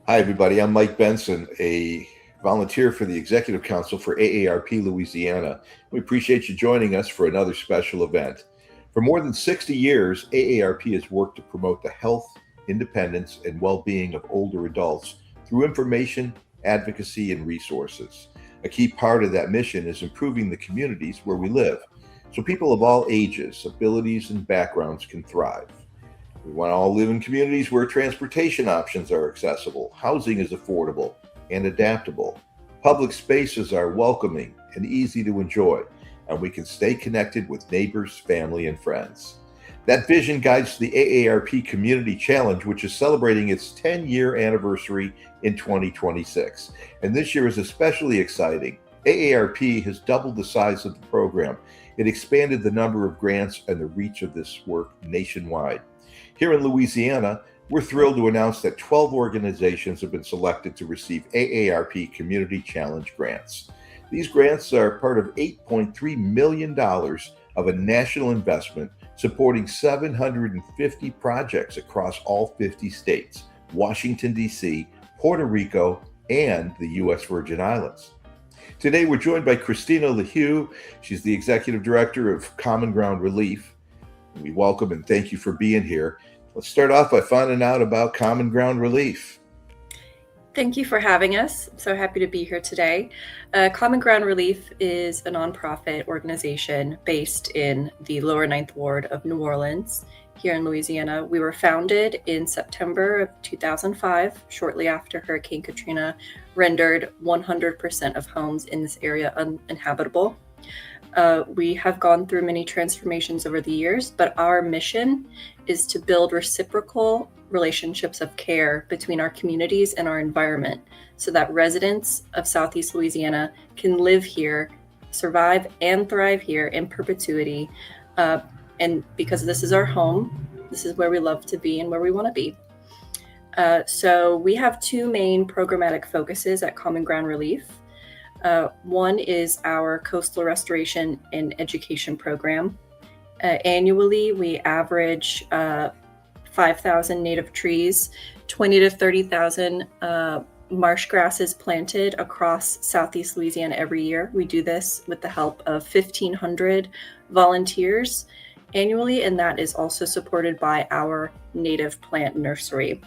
Hi, everybody. I'm Mike Benson, a volunteer for the Executive Council for AARP Louisiana. We appreciate you joining us for another special event. For more than 60 years, AARP has worked to promote the health, independence, and well being of older adults through information, advocacy, and resources. A key part of that mission is improving the communities where we live so people of all ages, abilities, and backgrounds can thrive. We want to all live in communities where transportation options are accessible, housing is affordable and adaptable, public spaces are welcoming and easy to enjoy, and we can stay connected with neighbors, family, and friends. That vision guides the AARP Community Challenge, which is celebrating its 10-year anniversary in 2026. And this year is especially exciting. AARP has doubled the size of the program. It expanded the number of grants and the reach of this work nationwide. Here in Louisiana, we're thrilled to announce that 12 organizations have been selected to receive AARP Community Challenge grants. These grants are part of $8.3 million of a national investment supporting 750 projects across all 50 states, Washington, D.C., Puerto Rico, and the U.S. Virgin Islands. Today, we're joined by Christina LaHue. She's the Executive Director of Common Ground Relief. We welcome and thank you for being here. Let's start off by finding out about Common Ground Relief. Thank you for having us. I'm so happy to be here today. Common Ground Relief is a nonprofit organization based in the Lower Ninth Ward of New Orleans, here in Louisiana. We were founded in September of 2005, shortly after Hurricane Katrina rendered 100% of homes in this area uninhabitable. We have gone through many transformations over the years, but our mission is to build reciprocal relationships of care between our communities and our environment so that residents of Southeast Louisiana can live here, survive and thrive here in perpetuity. And because this is our home, this is where we love to be and where we want to be. So we have two main programmatic focuses at Common Ground Relief. One is our coastal restoration and education program. Annually, we average 5,000 native trees, 20 to 30,000 marsh grasses planted across Southeast Louisiana every year. We do this with the help of 1,500 volunteers annually, and that is also supported by our native plant nursery.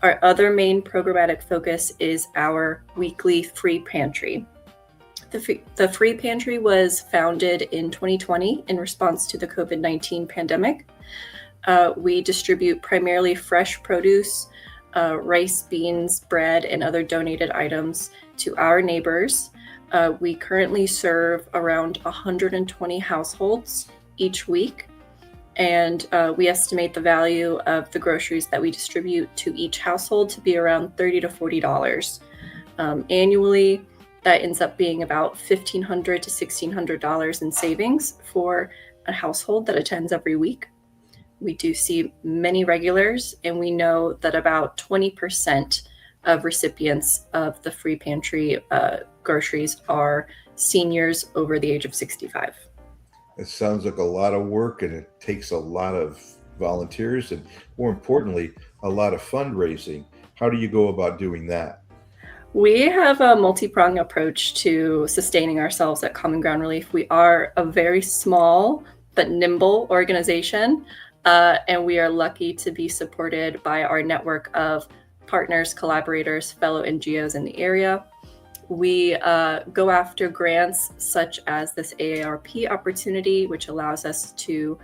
Our other main programmatic focus is our weekly free pantry. The free pantry was founded in 2020 in response to the COVID-19 pandemic. We distribute primarily fresh produce, rice, beans, bread, and other donated items to our neighbors. We currently serve around 120 households each week, and we estimate the value of the groceries that we distribute to each household to be around $30 to $40. Annually, that ends up being about $1,500 to $1,600 in savings for a household that attends every week. We do see many regulars, and we know that about 20% of recipients of the free pantry groceries are seniors over the age of 65. It sounds like a lot of work, and it takes a lot of volunteers and, more importantly, a lot of fundraising. How do you go about doing that? We have a multi-pronged approach to sustaining ourselves at Common Ground Relief. We are a very small but nimble organization, and we are lucky to be supported by our network of partners, collaborators, fellow NGOs in the area. We go after grants such as this AARP opportunity, which allows us to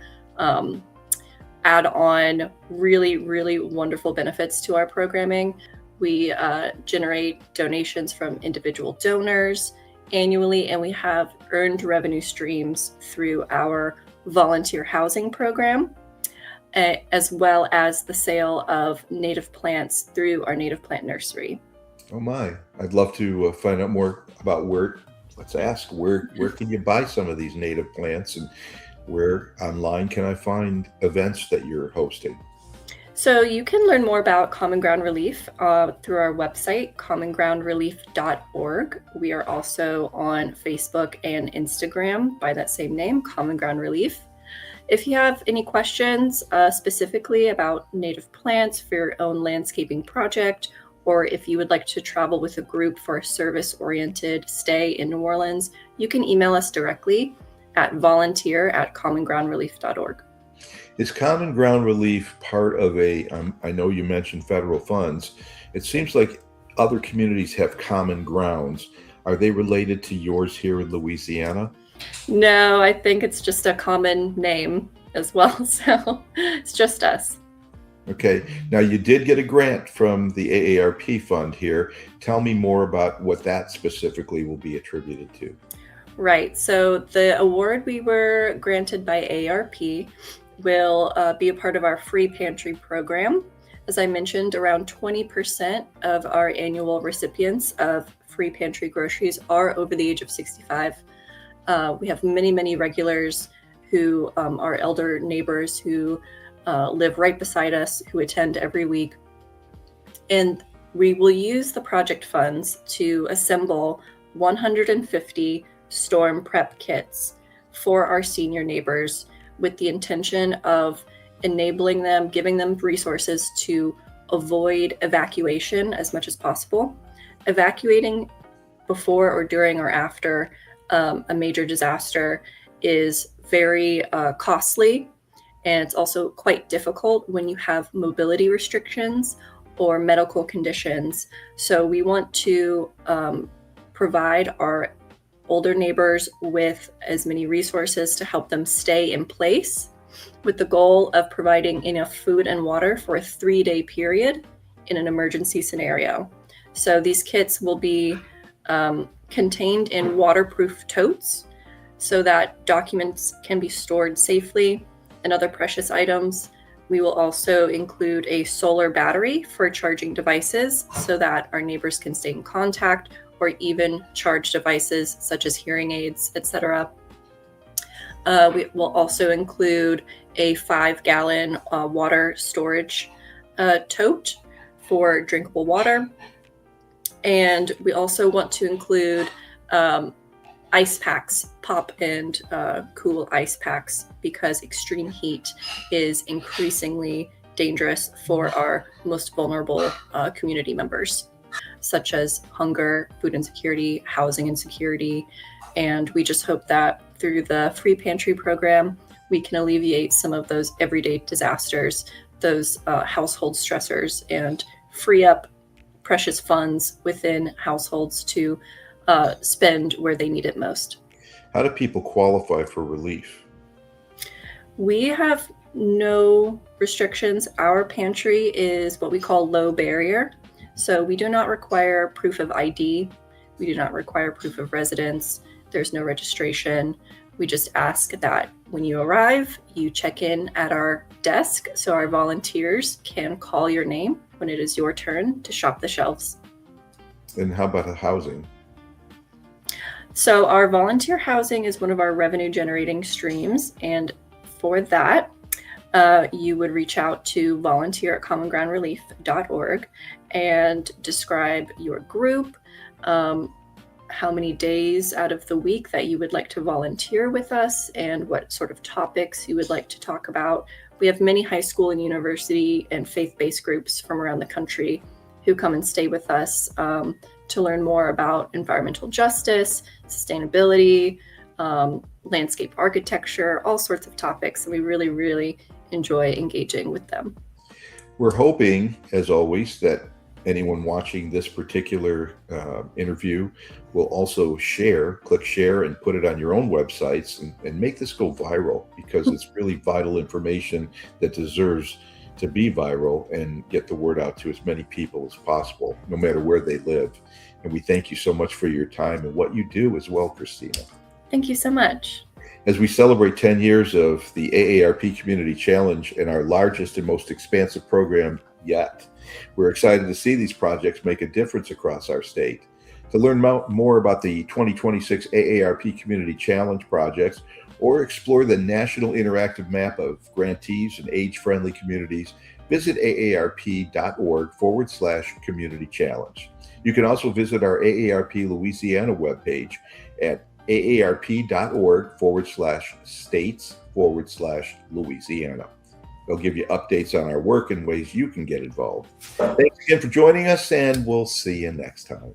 add on really, really wonderful benefits to our programming. We generate donations from individual donors annually, and we have earned revenue streams through our volunteer housing program, as well as the sale of native plants through our native plant nursery. Oh my, I'd love to find out more about where can you buy some of these native plants, and where online can I find events that you're hosting? So you can learn more about Common Ground Relief through our website, commongroundrelief.org. We are also on Facebook and Instagram by that same name, Common Ground Relief. If you have any questions specifically about native plants for your own landscaping project, or if you would like to travel with a group for a service-oriented stay in New Orleans, you can email us directly at volunteer@commongroundrelief.org. Is Common Ground Relief part of I know you mentioned federal funds. It seems like other communities have common grounds. Are they related to yours here in Louisiana? No, I think it's just a common name as well. So it's just us. Okay. Now, you did get a grant from the AARP fund here. Tell me more about what that specifically will be attributed to. Right. So the award we were granted by AARP will be a part of our free pantry program. As I mentioned, around 20% of our annual recipients of free pantry groceries are over the age of 65. We have many, many regulars who are elder neighbors who live right beside us, who attend every week. And we will use the project funds to assemble 150 storm prep kits for our senior neighbors, with the intention of enabling them, giving them resources to avoid evacuation as much as possible. Evacuating before or during or after a major disaster is very costly, and it's also quite difficult when you have mobility restrictions or medical conditions. So we want to provide our older neighbors with as many resources to help them stay in place, with the goal of providing enough food and water for a 3-day period in an emergency scenario. So these kits will be contained in waterproof totes so that documents can be stored safely and other precious items. We will also include a solar battery for charging devices so that our neighbors can stay in contact, or even charge devices such as hearing aids, etc. We will also include a 5-gallon water storage tote for drinkable water. And we also want to include ice packs, pop and cool ice packs, because extreme heat is increasingly dangerous for our most vulnerable community members, such as hunger, food insecurity, housing insecurity. And we just hope that through the free pantry program, we can alleviate some of those everyday disasters, those household stressors, and free up precious funds within households to spend where they need it most. How do people qualify for relief? We have no restrictions. Our pantry is what we call low barrier. So we do not require proof of ID. We do not require proof of residence. There's no registration. We just ask that when you arrive, you check in at our desk so our volunteers can call your name when it is your turn to shop the shelves. And how about housing? So our volunteer housing is one of our revenue generating streams. And for that, you would reach out to volunteer@commongroundrelief.org and describe your group, how many days out of the week that you would like to volunteer with us, and what sort of topics you would like to talk about. We have many high school and university and faith-based groups from around the country who come and stay with us to learn more about environmental justice, sustainability, landscape architecture, all sorts of topics. And we really, really enjoy engaging with them. We're hoping, as always, that anyone watching this particular interview will also click share and put it on your own websites and make this go viral, because it's really vital information that deserves to be viral and get the word out to as many people as possible, no matter where they live. And we thank you so much for your time and what you do as well, Christina. Thank you so much. As we celebrate 10 years of the AARP Community Challenge and our largest and most expansive program yet, we're excited to see these projects make a difference across our state. To learn more about the 2026 AARP Community Challenge projects, or explore the national interactive map of grantees and age-friendly communities, visit aarp.org/community challenge. You can also visit our AARP Louisiana webpage at aarp.org/states/Louisiana. They'll give you updates on our work and ways you can get involved. Thanks again for joining us, and we'll see you next time.